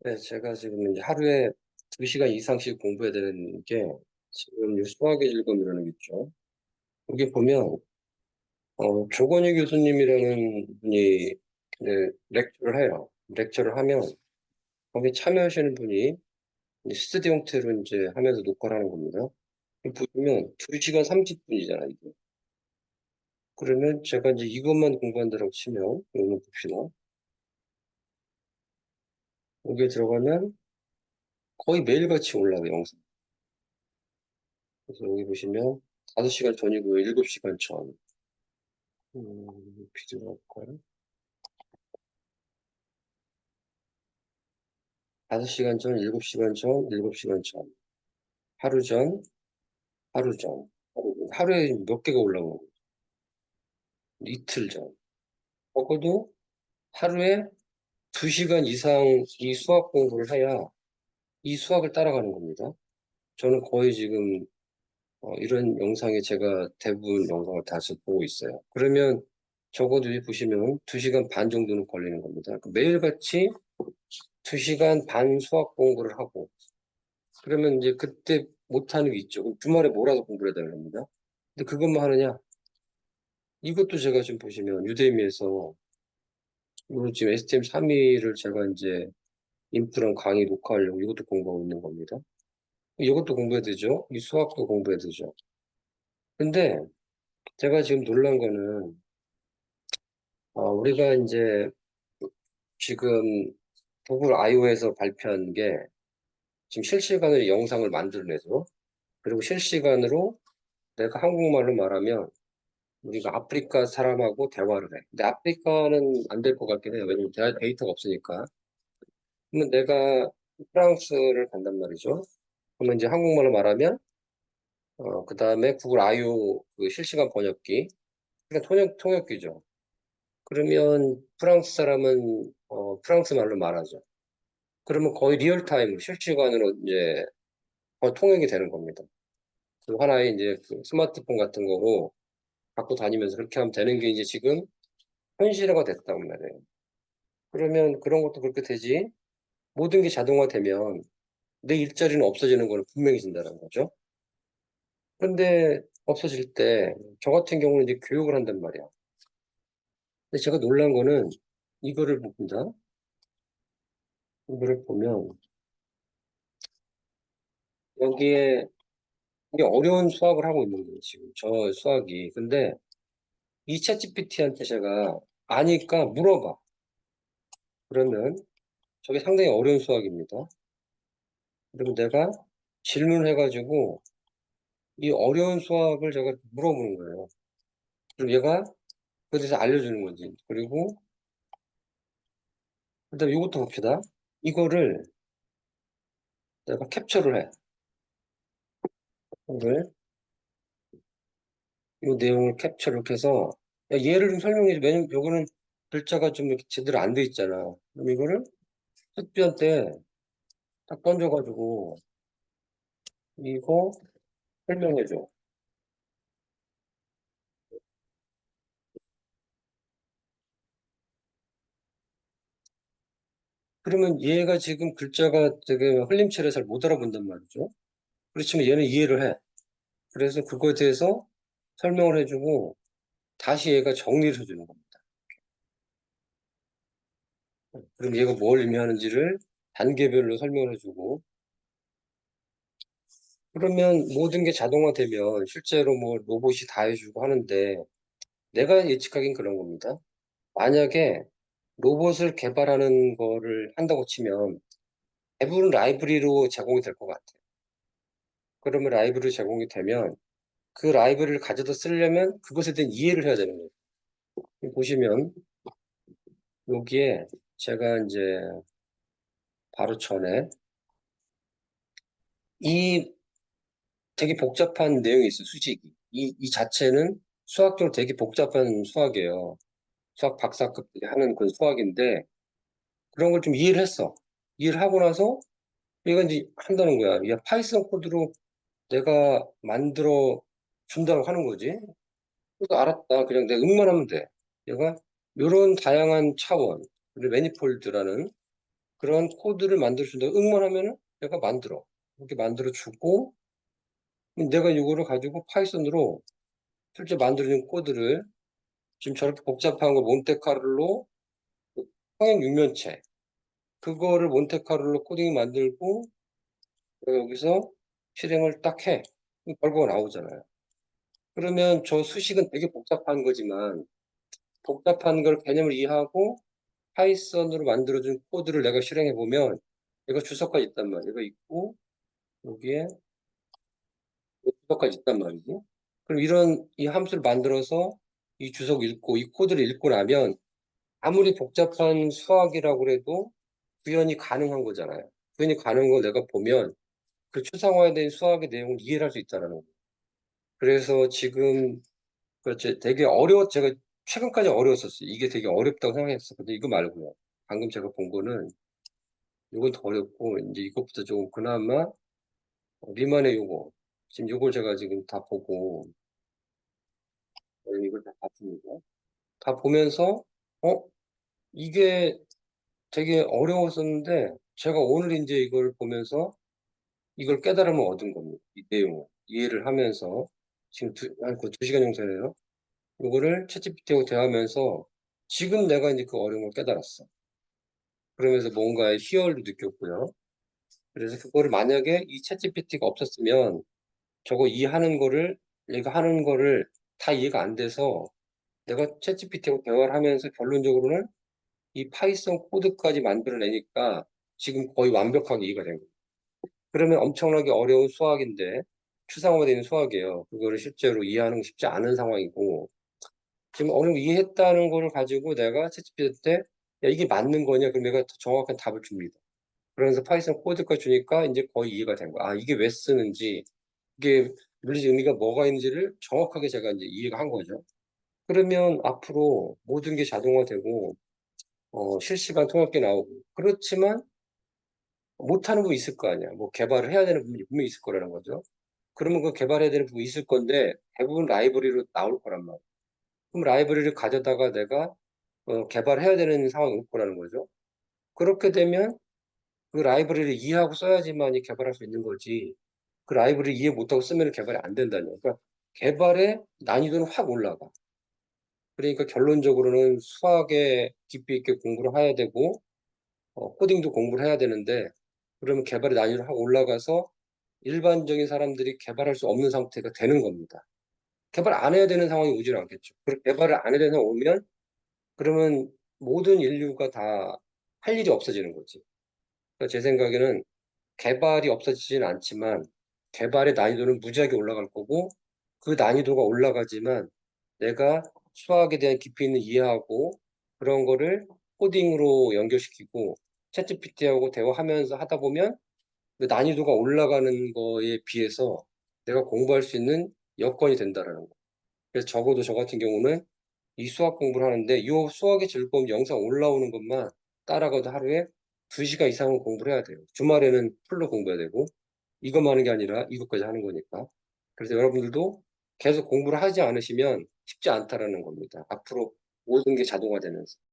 네, 제가 지금 이제 하루에 2시간 이상씩 공부해야 되는 게 지금 이 수학의 즐거움이라는 게 있죠. 여기 보면 조건희 교수님이라는 분이 이제 렉처를 해요. 렉처를 하면 거기 참여하시는 분이 이제 스터디 형태로 이제 하면서 녹화를 하는 겁니다. 보시면 2시간 30분이잖아요, 이게. 그러면 제가 이제 이것만 공부한다고 치면, 이거 봅시다. 여기에 들어가면 거의 매일같이 올라가요, 영상. 그래서 여기 보시면 5시간 전이고요, 7시간 전. 비교를 할까요? 5시간 전, 7시간 전, 7시간 전. 하루 전, 하루 전. 하루에 몇 개가 올라오는 거예요? 이틀 전. 적어도 하루에 2시간 이상 이 수학 공부를 해야 이 수학을 따라가는 겁니다. 저는 거의 지금 이런 영상에 제가 대부분 영상을 다 보고 있어요. 그러면 적어도 여기 보시면 2시간 반 정도는 걸리는 겁니다. 매일같이 2시간 반 수학 공부를 하고 그러면 이제 그때 못하는 게 있죠. 그럼 주말에 몰아서 공부를 해야 되는 겁니다. 근데 그것만 하느냐? 이것도 제가 지금 보시면 유대미에서 이거 지금 STM 3일을 제가 이제 인프랑 강의 녹화하려고 이것도 공부하고 있는 겁니다. 이것도 공부해야 되죠. 이 수학도 공부해야 되죠. 근데 제가 지금 놀란 거는 우리가 이제 지금 구글 I/O에서 발표한 게 지금 실시간으로 영상을 만들어내서 그리고 실시간으로 내가 한국말로 말하면 우리가 아프리카 사람하고 대화를 해. 근데 아프리카는 안 될 것 같긴 해요. 왜냐면 데이터가 없으니까. 그러면 내가 프랑스를 간단 말이죠. 그러면 이제 한국말로 말하면, 그 다음에 구글 I/O 그 실시간 번역기. 그러니까 통역기죠. 그러면 프랑스 사람은, 프랑스 말로 말하죠. 그러면 거의 리얼타임으로 실시간으로 이제 통역이 되는 겁니다. 그 하나의 이제 그 스마트폰 같은 거로 갖고 다니면서 그렇게 하면 되는 게 이제 지금 현실화가 됐단 말이에요. 그러면 그런 것도 그렇게 되지. 모든 게 자동화되면 내 일자리는 없어지는 거는 분명해진다는 거죠. 그런데 없어질 때 저 같은 경우는 이제 교육을 한단 말이야. 근데 제가 놀란 거는 이거를 봅니다. 이거를 보면 여기에 이게 어려운 수학을 하고 있는 거예요, 지금. 저 수학이. 근데 이 챗GPT한테 제가 아니까 물어봐. 그러면 저게 상당히 어려운 수학입니다. 그리고 내가 질문해가지고 이 어려운 수학을 제가 물어보는 거예요. 그럼 얘가 그에 대해서 알려주는 거지. 그리고 그다음에 이것도 봅시다. 이거를 내가 캡처를 해. 이걸 이 내용을 캡처를 이렇게 해서 야, 얘를 좀 설명해 줘. 왜냐면 요거는 글자가 좀 이렇게 제대로 안 돼 있잖아. 그럼 이거를 습비한테 딱 던져가지고 이거 설명해 줘. 그러면 얘가 지금 글자가 되게 흘림체를 잘 못 알아본단 말이죠. 그렇지만 얘는 이해를 해. 그래서 그거에 대해서 설명을 해주고 다시 얘가 정리를 해주는 겁니다. 그럼 얘가 뭘 의미하는지를 단계별로 설명을 해주고 그러면 모든 게 자동화되면 실제로 뭐 로봇이 다 해주고 하는데 내가 예측하긴 그런 겁니다. 만약에 로봇을 개발하는 거를 한다고 치면 대부분 라이브러리로 제공이 될 것 같아요. 그러면 라이브러리 제공이 되면 그 라이브러리를 가져다 쓰려면 그것에 대한 이해를 해야 되는 거예요. 보시면 여기에 제가 이제 바로 전에 이 되게 복잡한 내용이 있어요. 수식이. 이 자체는 수학적으로 되게 복잡한 수학이에요. 수학 박사급들이 하는 그 수학인데 그런 걸 좀 이해를 했어. 이해를 하고 나서 얘가 이제 한다는 거야. 야, 파이썬 코드로 내가 만들어 준다고 하는 거지. 그래서 알았다. 그냥 내가 응만 하면 돼. 얘가 이런 다양한 차원, 그리고 매니폴드라는 그런 코드를 만들어준다. 응만 하면은 내가 만들어. 이렇게 만들어주고, 내가 이거를 가지고 파이썬으로 실제 만들어진 코드를 지금 저렇게 복잡한 거 몬테카를로 평행 육면체 그거를 몬테카를로 코딩 만들고 여기서 실행을 딱 해. 그럼 결과가 나오잖아요. 그러면 저 수식은 되게 복잡한 거지만 복잡한 걸 개념을 이해하고 파이썬으로 만들어준 코드를 내가 실행해 보면 얘가 주석가 있단 말이야. 얘가 있고 여기에 주석까지 있단 말이지. 그럼 이런 이 함수를 만들어서 이 주석 읽고 이 코드를 읽고 나면 아무리 복잡한 수학이라고 해도 구현이 가능한 거잖아요. 구현이 가능한 걸 내가 보면 그 추상화된 수학의 내용을 이해를 할 수 있다는 거예요. 그래서 지금 되게 제가 최근까지 어려웠었어요. 이게 되게 어렵다고 생각했었거든요. 이거 말고요. 방금 제가 본 거는 이건 더 어렵고 이제 이것부터 조금 그나마 리만의 요거 지금 요걸 제가 지금 다 보고 이걸 다 봤습니다. 다 보면서 어 이게 되게 어려웠었는데 제가 오늘 이제 이걸 보면서 이걸 깨달음을 얻은 겁니다. 이 내용을 이해를 하면서 지금 한 2시간 정도 되네요. 요거를 챗GPT하고 대화하면서 지금 내가 이제 그 어려운 걸 깨달았어. 그러면서 뭔가의 희열도 느꼈고요. 그래서 그거를 만약에 이 챗GPT가 없었으면 저거 이해하는 거를 얘가 하는 거를 다 이해가 안 돼서 내가 챗GPT하고 대화를 하면서 결론적으로는 이 파이썬 코드까지 만들어내니까 지금 거의 완벽하게 이해가 된 거예요. 그러면 엄청나게 어려운 수학인데 추상화되는 수학이에요. 그거를 실제로 이해하는 게 쉽지 않은 상황이고 지금 어느 정도 이해했다는 거를 가지고 내가 챗GPT한테 야 이게 맞는 거냐? 그럼 내가 더 정확한 답을 줍니다. 그러면서 파이썬 코드까지 주니까 이제 거의 이해가 된 거야. 아 이게 왜 쓰는지 이게 물리적 의미가 뭐가 있는지를 정확하게 제가 이제 이해가 한 거죠. 그러면 앞으로 모든 게 자동화되고 실시간 통합기 나오고 그렇지만 못하는 부분이 있을 거 아니야. 뭐 개발을 해야 되는 부분이 분명히 있을 거라는 거죠. 그러면 그 개발해야 되는 부분이 있을 건데 대부분 라이브러리로 나올 거란 말이야. 그럼 라이브러리를 가져다가 내가 개발해야 되는 상황이 올 거라는 거죠. 그렇게 되면 그 라이브러리를 이해하고 써야지만이 개발할 수 있는 거지. 그 라이브러리 이해 못하고 쓰면 개발이 안 된다는 거야. 그러니까 개발의 난이도는 확 올라가. 그러니까 결론적으로는 수학에 깊이 있게 공부를 해야 되고 코딩도 공부를 해야 되는데 그러면 개발의 난이도가 확 올라가서 일반적인 사람들이 개발할 수 없는 상태가 되는 겁니다. 개발 안 해야 되는 상황이 오지는 않겠죠. 그리고 개발을 안 해야 되는 상황이 오면 그러면 모든 인류가 다 할 일이 없어지는 거지. 그러니까 제 생각에는 개발이 없어지지는 않지만 개발의 난이도는 무지하게 올라갈 거고 그 난이도가 올라가지만 내가 수학에 대한 깊이 있는 이해하고 그런 거를 코딩으로 연결시키고 챗GPT하고 대화하면서 하다 보면 그 난이도가 올라가는 거에 비해서 내가 공부할 수 있는 여건이 된다라는 거. 그래서 적어도 저 같은 경우는 이 수학 공부를 하는데 이 수학의 즐거움 영상 올라오는 것만 따라가도 하루에 2시간 이상은 공부를 해야 돼요. 주말에는 풀로 공부해야 되고 이것만 하는 게 아니라 이것까지 하는 거니까. 그래서 여러분들도 계속 공부를 하지 않으시면 쉽지 않다라는 겁니다. 앞으로 모든 게 자동화되면서.